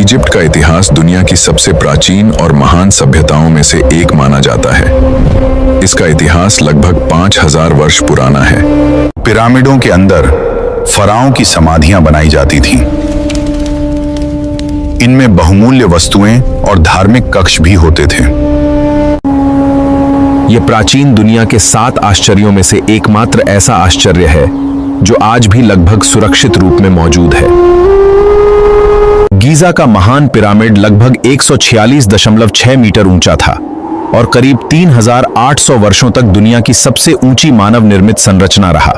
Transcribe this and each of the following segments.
Egypt का इतिहास दुनिया की सबसे प्राचीन और महान सभ्यताओं में से एक माना जाता है। इसका इतिहास लगभग 5000 वर्ष पुराना है। पिरामिडों के अंदर फराओं की समाधियां बनाई जाती थीं। इनमें बहुमूल्य वस्तुएं और धार्मिक कक्ष भी होते थे। यह प्राचीन दुनिया के 7 आश्चर्यों में से एकमात्र ऐसा आश्चर्य है जो आज भी लगभग सुरक्षित रूप में मौजूद है। गीजा का महान पिरामिड लगभग 146.6 मीटर ऊंचा था और करीब 3800 वर्षों तक दुनिया की सबसे ऊंची मानव निर्मित संरचना रहा।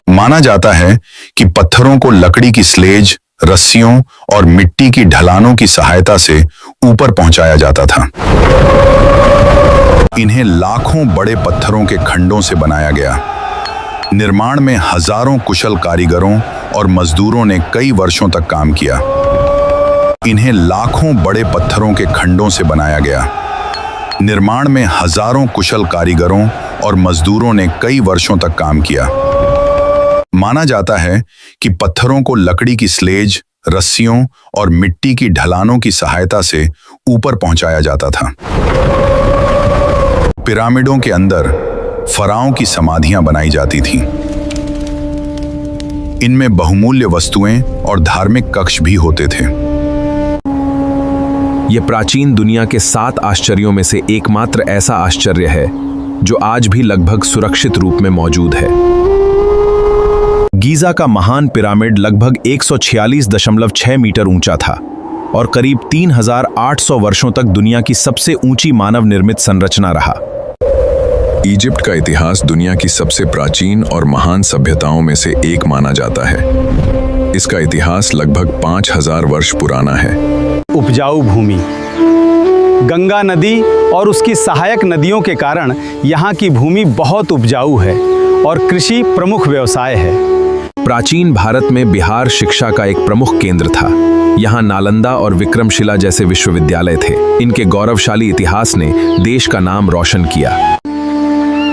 माना जाता है कि पत्थरों को लकड़ी की स्लेज, रस्सियों और मिट्टी की ढलानों की सहायता से ऊपर पहुंचाया जाता था। इन्हें लाखों बड़े पत्थरों के खंडों से बनाया गया। निर्माण में हजारों कुशल कारीगरों और मजदूरों ने कई वर्षों तक काम किया। इन्हें लाखों बड़े पत्थरों के खंडों से बनाया गया। निर्माण में हजारों कुशल कारीगरों और मजदूरों ने कई वर्षों तक काम किया। माना जाता है कि पत्थरों को लकड़ी की स्लेज, रस्सियों और मिट्टी की ढलानों की सहायता से ऊपर पहुंचाया जाता था। पिरामिडों के अंदर फराओं की समाधियां बनाई जाती थीं। इनमें बहुमूल्य वस्तुएं और धार्मिक कक्ष भी होते थे। यह प्राचीन दुनिया के 7 आश्चर्यों में से एकमात्र ऐसा आश्चर्य है जो आज भी लगभग सुरक्षित रूप में मौजूद है। गीजा का महान पिरामिड लगभग 146.6 मीटर ऊंचा था और करीब 3800 वर्षों तक दुनिया की सबसे ऊंची मानव निर्मित संरचना रहा। इजिप्ट का इतिहास दुनिया की सबसे प्राचीन और महान सभ्यताओं में से एक माना जाता है। इसका इतिहास लगभग 5000 वर्ष पुराना है। उपजाऊ भूमि, गंगा नदी और उसकी सहायक नदियों के कारण यहाँ की भूमि बहुत उपजाऊ है और कृषि प्रमुख व्यवसाय है। प्राचीन भारत में बिहार शिक्षा का एक प्रमुख केंद्र था। यहाँ नालंदा और विक्रमशिला जैसे विश्वविद्यालय थे। इनके गौरवशाली इतिहास ने देश का नाम रोशन किया।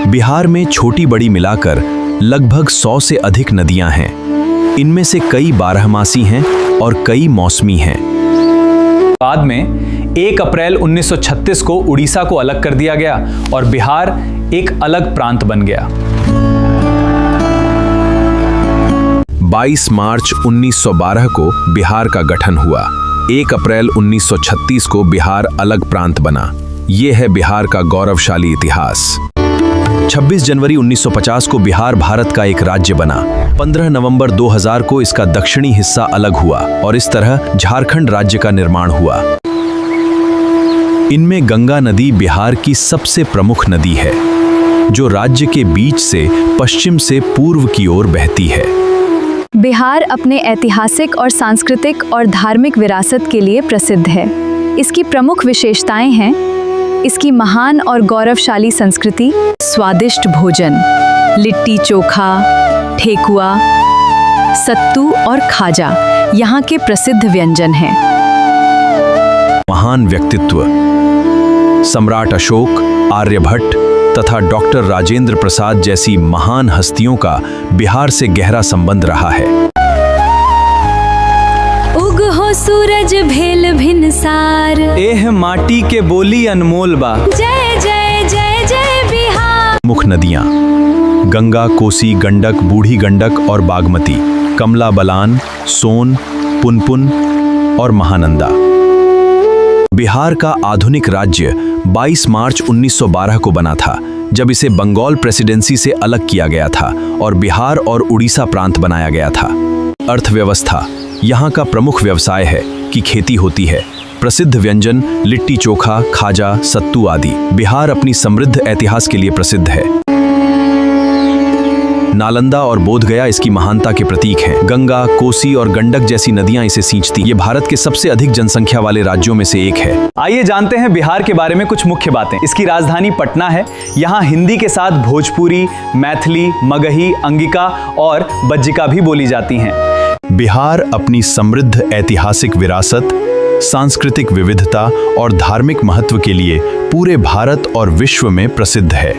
बिहार में छोटी बड़ी मिलाकर लगभग 100 से अधिक नदियां हैं। इनमें से कई बारहमासी हैं और कई मौसमी हैं। बाद में 1 अप्रैल 1936 को उड़ीसा को अलग कर दिया गया और बिहार एक अलग प्रांत बन गया। 22 मार्च 1912 को बिहार का गठन हुआ। 1 अप्रैल 1936 को बिहार अलग प्रांत बना। यह है बिहार का गौरवशाली इतिहास। 26 जनवरी 1950 को बिहार भारत का एक राज्य बना। 15 नवंबर 2000 को इसका दक्षिणी हिस्सा अलग हुआ और इस तरह झारखंड राज्य का निर्माण हुआ। इनमें गंगा नदी बिहार की सबसे प्रमुख नदी है, जो राज्य के बीच से पश्चिम से पूर्व की ओर बहती है। बिहार अपने ऐतिहासिक और सांस्कृतिक और धार्मिक विरासत के लिए प्रसिद्ध है। इसकी प्रमुख विशेषताएं हैं इसकी महान और गौरवशाली संस्कृति, स्वादिष्ट भोजन, लिट्टी चोखा, ठेकुआ, सत्तू और खाजा यहाँ के प्रसिद्ध व्यंजन हैं। महान व्यक्तित्व, सम्राट अशोक, आर्यभट्ट तथा डॉक्टर राजेंद्र प्रसाद जैसी महान हस्तियों का बिहार से गहरा संबंध रहा है। उग हो सूरज भेल भिनसार, एह माटी के बोली अनमोल बा। जय जय जय जय बिहार। मुख्य नदियां गंगा, कोसी, गंडक, बूढ़ी गंडक और बागमती, कमला बलान, सोन, पुनपुन और महानंदा। बिहार का आधुनिक राज्य 22 मार्च 1912 को बना था, जब इसे बंगाल प्रेसिडेंसी से अलग किया गया था और बिहार और उड़ीसा प्रांत बनाया गया था। अर्थव्यवस्था, यहाँ का प्रमुख व्यवसाय है कि खेती होती है। प्रसिद्ध व्यंजन लिट्टी चोखा, खाजा, सत्तू आदि। बिहार अपनी समृद्ध इतिहास के लिए प्रसिद्ध है। नालंदा और बोधगया इसकी महानता के प्रतीक हैं। गंगा, कोसी और गंडक जैसी नदियां इसे सींचती। ये भारत के सबसे अधिक जनसंख्या वाले राज्यों में से एक है। आइए जानते हैं बिहार के बारे में कुछ मुख्य बातें। इसकी राजधानी पटना है। यहाँ हिंदी के साथ भोजपुरी, मैथिली, मगही, अंगिका और बज्जिका भी बोली जाती हैं। बिहार अपनी समृद्ध ऐतिहासिक विरासत, सांस्कृतिक विविधता और धार्मिक महत्व के लिए पूरे भारत और विश्व में प्रसिद्ध है।